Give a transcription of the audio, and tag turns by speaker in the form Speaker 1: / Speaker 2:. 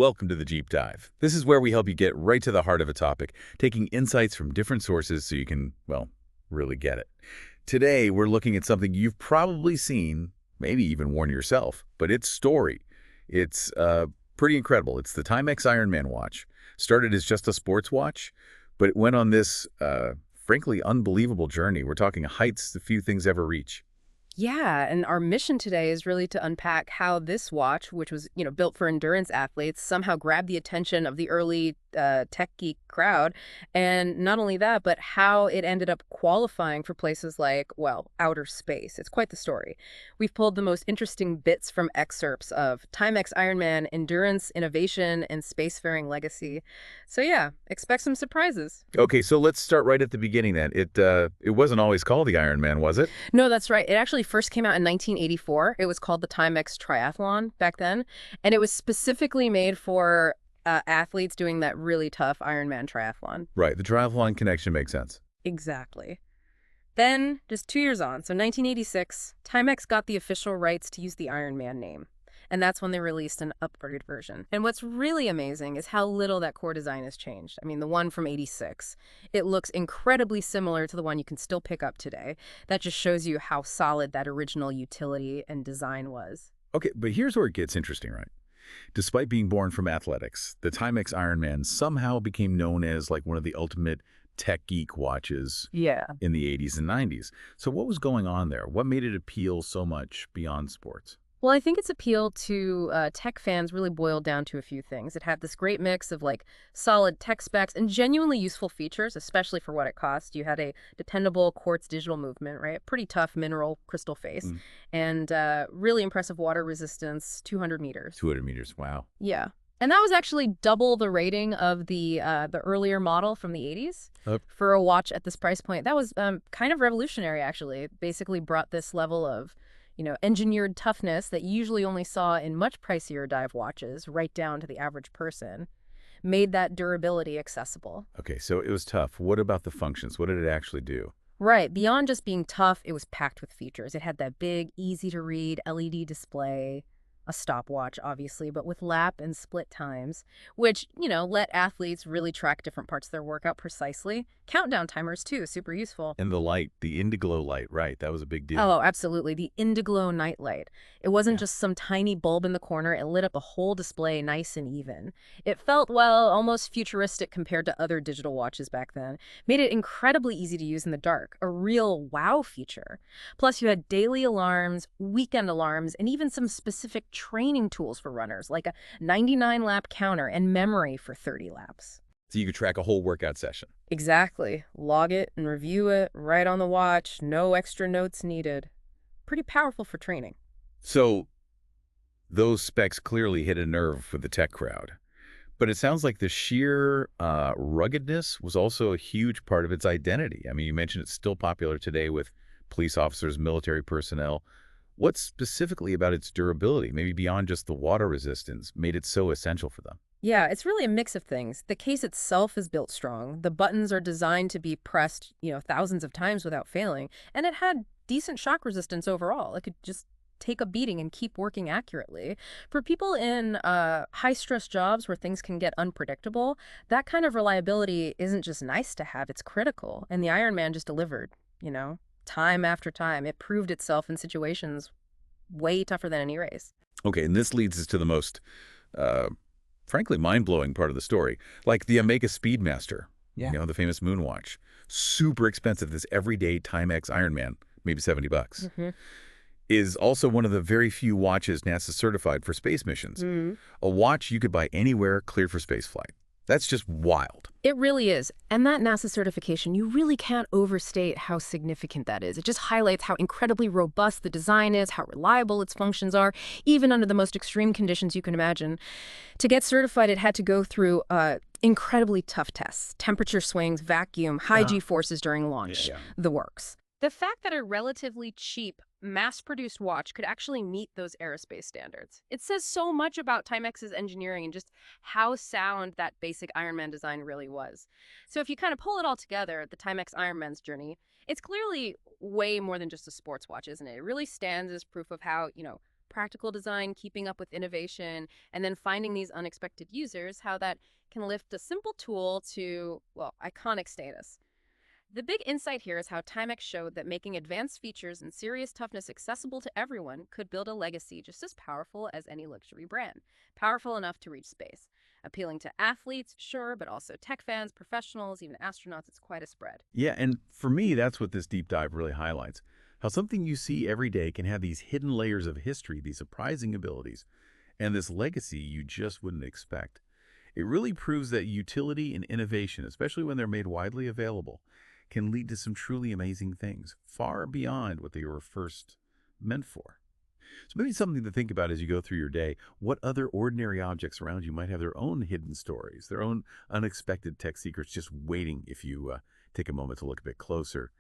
Speaker 1: Welcome to the Deep Dive. This is where we help you get right to the heart of a topic, taking insights from different sources so you can, well, really get it. Today, we're looking at something you've probably seen, maybe even worn yourself, but it's story. It's pretty incredible. It's the Timex Ironman watch. Started as just a sports watch, but it went on this, frankly, unbelievable journey. We're talking heights the few things ever reach.
Speaker 2: Yeah, and our mission today is really to unpack how this watch, which was, built for endurance athletes, somehow grabbed the attention of the early tech geek crowd. And not only that, but how it ended up qualifying for places like, well, outer space. It's quite the story. We've pulled the most interesting bits from excerpts of Timex Ironman, endurance, innovation, and spacefaring legacy. So yeah, expect some surprises.
Speaker 1: Okay, so let's start right at the beginning then. It wasn't always called the Ironman, was it?
Speaker 2: No, that's right. It actually first came out in 1984. It was called the Timex Triathlon back then, and it was specifically made for athletes doing that really tough Ironman triathlon.
Speaker 1: Right, the triathlon connection makes sense.
Speaker 2: Exactly. Then, just 2 years on, so 1986, Timex got the official rights to use the Ironman name. And that's when they released an upgraded version. And what's really amazing is how little that core design has changed. I mean, the one from 86, it looks incredibly similar to the one you can still pick up today. That just shows you how solid that original utility and design was.
Speaker 1: Okay, but here's where it gets interesting, right? Despite being born from athletics, the Timex Ironman somehow became known as like one of the ultimate tech geek watches
Speaker 2: Yeah.
Speaker 1: in the 80s and 90s. So what was going on there? What made it appeal so much beyond sports?
Speaker 2: Well, I think its appeal to tech fans really boiled down to a few things. It had this great mix of like solid tech specs and genuinely useful features, especially for what it cost. You had a dependable quartz digital movement, right? Pretty tough mineral crystal face, and really impressive water resistance, 200 meters.
Speaker 1: 200 meters, wow.
Speaker 2: Yeah. And that was actually double the rating of the earlier model from the 80s. For a watch at this price point. That was kind of revolutionary, actually. It basically brought this level of engineered toughness that you usually only saw in much pricier dive watches, right down to the average person, made that durability accessible.
Speaker 1: Okay, so it was tough. What about the functions? What did it actually do?
Speaker 2: Right. Beyond just being tough, it was packed with features. It had that big, easy-to-read LED display, a stopwatch, obviously, but with lap and split times, which, let athletes really track different parts of their workout precisely. Countdown timers, too, super useful.
Speaker 1: And the light, the Indiglo light, right, that was a big deal.
Speaker 2: Oh, absolutely. The Indiglo nightlight. It wasn't just some tiny bulb in the corner. It lit up the whole display nice and even. It felt, well, almost futuristic compared to other digital watches back then. Made it incredibly easy to use in the dark. A real wow feature. Plus, you had daily alarms, weekend alarms, and even some specific training tools for runners, like a 99-lap counter and memory for 30 laps.
Speaker 1: So you could track a whole workout session.
Speaker 2: Exactly. Log it and review it right on the watch. No extra notes needed. Pretty powerful for training.
Speaker 1: So those specs clearly hit a nerve with the tech crowd. But it sounds like the sheer ruggedness was also a huge part of its identity. I mean, you mentioned it's still popular today with police officers, military personnel. What specifically about its durability, maybe beyond just the water resistance, made it so essential for them?
Speaker 2: Yeah, it's really a mix of things. The case itself is built strong. The buttons are designed to be pressed, thousands of times without failing. And it had decent shock resistance overall. It could just take a beating and keep working accurately. For people in high-stress jobs where things can get unpredictable, that kind of reliability isn't just nice to have, it's critical. And the Ironman just delivered, time after time. It proved itself in situations way tougher than any race.
Speaker 1: Okay, and this leads us to the most frankly, mind-blowing part of the story, like the Omega Speedmaster, the famous moonwatch. Super expensive, this everyday Timex Ironman, maybe $70, is also one of the very few watches NASA certified for space missions. A watch you could buy anywhere cleared for spaceflight. That's just wild.
Speaker 2: It really is. And that NASA certification, you really can't overstate how significant that is. It just highlights how incredibly robust the design is, how reliable its functions are, even under the most extreme conditions you can imagine. To get certified, it had to go through incredibly tough tests, temperature swings, vacuum, high G-forces during launch, the works. The fact that a relatively cheap, mass-produced watch could actually meet those aerospace standards. It says so much about Timex's engineering and just how sound that basic Ironman design really was. So if you kind of pull it all together, the Timex Ironman's journey, it's clearly way more than just a sports watch, isn't it? It really stands as proof of how, practical design, keeping up with innovation, and then finding these unexpected users, how that can lift a simple tool to, well, iconic status. The big insight here is how Timex showed that making advanced features and serious toughness accessible to everyone could build a legacy just as powerful as any luxury brand. Powerful enough to reach space. Appealing to athletes, sure, but also tech fans, professionals, even astronauts. It's quite a spread.
Speaker 1: Yeah, and for me, that's what this deep dive really highlights. How something you see every day can have these hidden layers of history, these surprising abilities, and this legacy you just wouldn't expect. It really proves that utility and innovation, especially when they're made widely available, can lead to some truly amazing things, far beyond what they were first meant for. So maybe something to think about as you go through your day. What other ordinary objects around you might have their own hidden stories, their own unexpected tech secrets just waiting if you take a moment to look a bit closer.